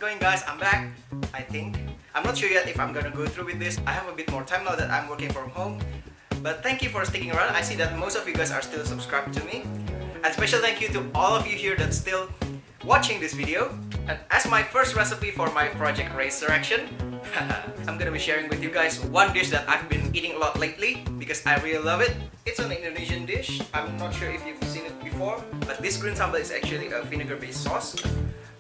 going, guys? I'm back, I think. I'm not sure yet if I'm gonna go through with this. I have a bit more time now that I'm working from home. But thank you for sticking around. I see that most of you guys are still subscribed to me. And special thank you to all of you here that's still watching this video. And as my first recipe for my Project Resurrection, I'm gonna be sharing with you guys one dish that I've been eating a lot lately because I really love it. It's an Indonesian dish. I'm not sure if you've seen it before, but this green sambal is actually a vinegar-based sauce.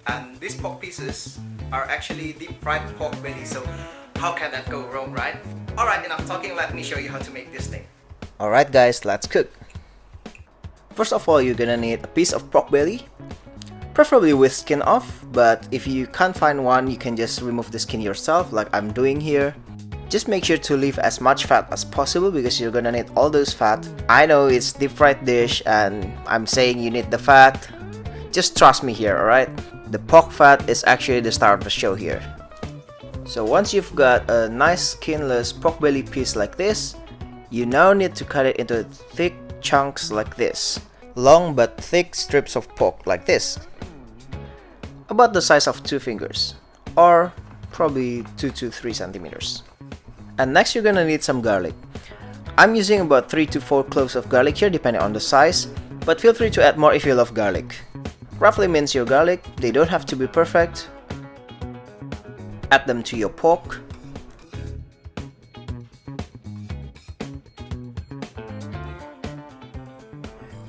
And these pork pieces are actually deep fried pork belly, so how can that go wrong, right? Alright, enough talking, let me show you how to make this thing. Alright guys, let's cook. First of all, you're gonna need a piece of pork belly, preferably with skin off, but if you can't find one, you can just remove the skin yourself like I'm doing here. Just make sure to leave as much fat as possible because you're gonna need all those fat. I know it's deep fried dish and I'm saying you need the fat. Just trust me here, alright? The pork fat is actually the star of the show here. So once you've got a nice skinless pork belly piece like this, you now need to cut it into thick chunks like this. Long but thick strips of pork like this. About the size of 2 fingers, or probably 2 to 3 centimeters. And next you're gonna need some garlic. I'm using about 3 to 4 cloves of garlic here depending on the size, but feel free to add more if you love garlic. Roughly mince your garlic, they don't have to be perfect. Add them to your pork.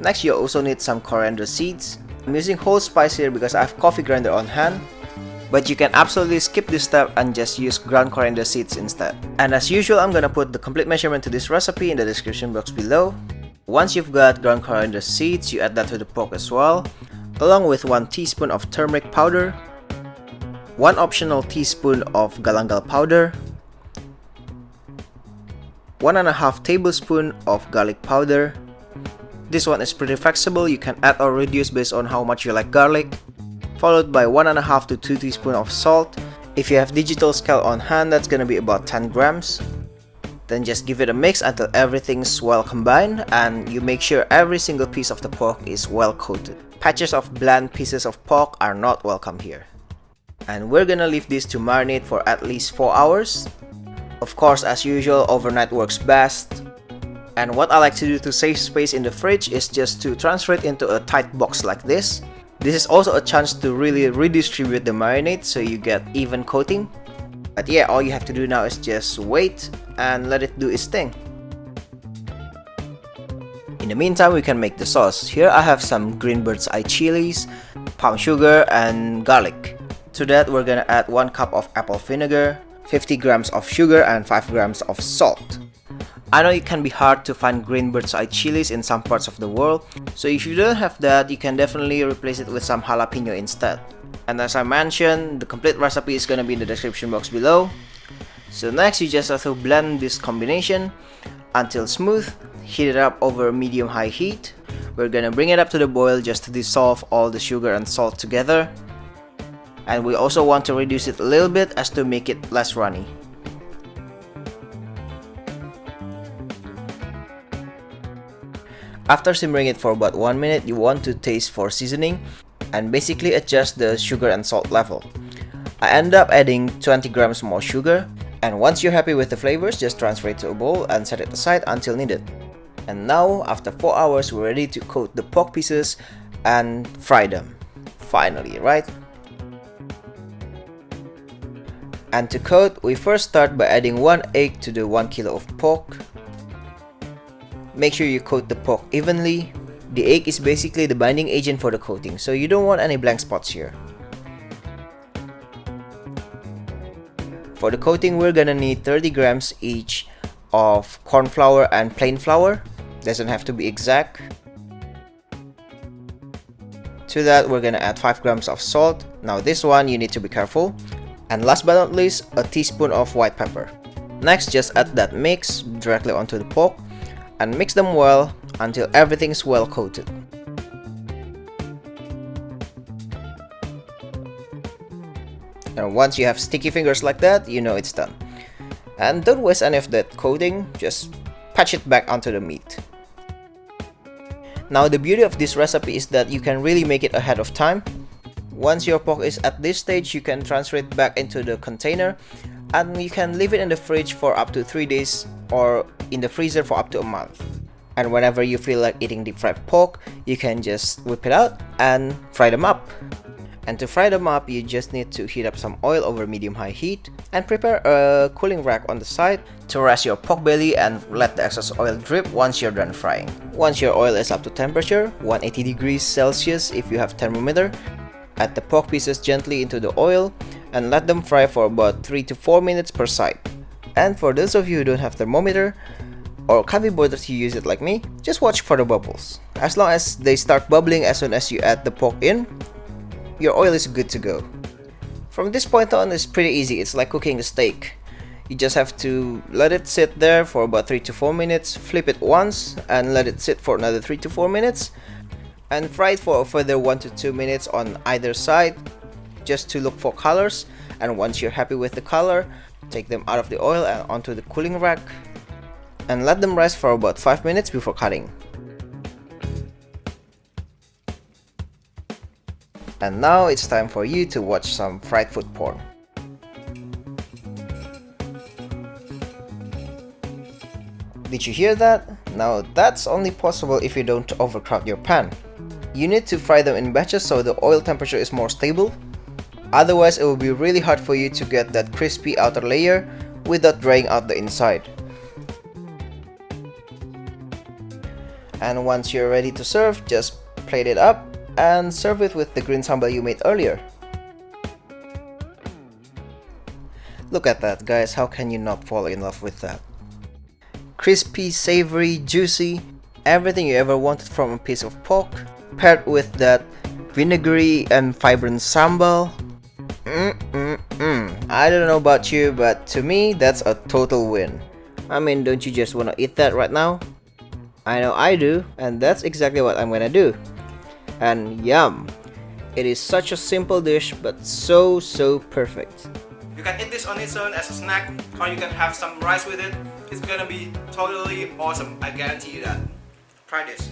Next you also need some coriander seeds. I'm using whole spice here because I have coffee grinder on hand, but you can absolutely skip this step and just use ground coriander seeds instead. And as usual, I'm gonna put the complete measurement to this recipe in the description box below. Once you've got ground coriander seeds, you add that to the pork as well, along with 1 teaspoon of turmeric powder, 1 optional teaspoon of Galangal Powder, 1.5 tablespoon of garlic powder. This one is pretty flexible, you can add or reduce based on how much you like garlic, followed by 1.5 to 2 teaspoons of salt. If you have digital scale on hand, that's gonna be about 10 grams. Then just give it a mix until everything's well combined and you make sure every single piece of the pork is well coated. Patches of bland pieces of pork are not welcome here. And we're gonna leave this to marinate for at least 4 hours. Of course, as usual, overnight works best. And what I like to do to save space in the fridge is just to transfer it into a tight box like this. This is also a chance to really redistribute the marinade so you get even coating. But yeah, all you have to do now is just wait and let it do its thing. In the meantime, we can make the sauce. Here I have some Green Birdseye Chillies, palm sugar and garlic. To that we're gonna add 1 cup of apple vinegar, 50 grams of sugar and 5 grams of salt. I know it can be hard to find Green Birdseye Chillies in some parts of the world, so if you don't have that, you can definitely replace it with some Jalapeño instead. And as I mentioned, the complete recipe is gonna be in the description box below. So next you just have to blend this combination until smooth, heat it up over medium-high heat. We're gonna bring it up to the boil just to dissolve all the sugar and salt together. And we also want to reduce it a little bit as to make it less runny. After simmering it for about 1 minute, you want to taste for seasoning and basically adjust the sugar and salt level. I end up adding 20 grams more sugar, and once you're happy with the flavors, just transfer it to a bowl and set it aside until needed. And now, after 4 hours, we're ready to coat the pork pieces and fry them. Finally, right? And to coat, we first start by adding 1 egg to the 1 kilo of pork. Make sure you coat the pork evenly. The egg is basically the binding agent for the coating, so you don't want any blank spots here. For the coating, we're gonna need 30 grams each of corn flour and plain flour. Doesn't have to be exact. To that, we're gonna add 5 grams of salt. Now this one, you need to be careful. And last but not least, a teaspoon of white pepper. Next, just add that mix directly onto the pork and mix them well until everything's well coated. And once you have sticky fingers like that, you know it's done. And don't waste any of that coating, just patch it back onto the meat. Now the beauty of this recipe is that you can really make it ahead of time. Once your pork is at this stage, you can transfer it back into the container and you can leave it in the fridge for up to 3 days or in the freezer for up to a month. And whenever you feel like eating deep fried pork, you can just whip it out and fry them up. And to fry them up, you just need to heat up some oil over medium-high heat and prepare a cooling rack on the side to rest your pork belly and let the excess oil drip once you're done frying. Once your oil is up to temperature, 180 degrees Celsius if you have thermometer, add the pork pieces gently into the oil and let them fry for about 3 to 4 minutes per side. And for those of you who don't have thermometer or can't be bothered to use it like me, just watch for the bubbles. As long as they start bubbling as soon as you add the pork in, your oil is good to go. From this point on, it's pretty easy. It's like cooking a steak. You just have to let it sit there for about 3 to 4 minutes, flip it once and let it sit for another 3 to 4 minutes and fry it for a further 1 to 2 minutes on either side just to look for colors. And once you're happy with the color, take them out of the oil and onto the cooling rack and let them rest for about 5 minutes before cutting. And now it's time for you to watch some fried food porn. Did you hear that? Now that's only possible if you don't overcrowd your pan. You need to fry them in batches so the oil temperature is more stable. Otherwise it will be really hard for you to get that crispy outer layer without drying out the inside. And once you're ready to serve, just plate it up and serve it with the green sambal you made earlier. Look at that, guys, how can you not fall in love with that? Crispy, savory, juicy, everything you ever wanted from a piece of pork, paired with that vinegary and vibrant sambal. I don't know about you, but to me that's a total win. I mean, don't you just wanna eat that right now? I know I do, and that's exactly what I'm gonna do. And yum! It is such a simple dish, but so perfect. You can eat this on its own as a snack, or you can have some rice with it. It's gonna be totally awesome, I guarantee you that. Try this.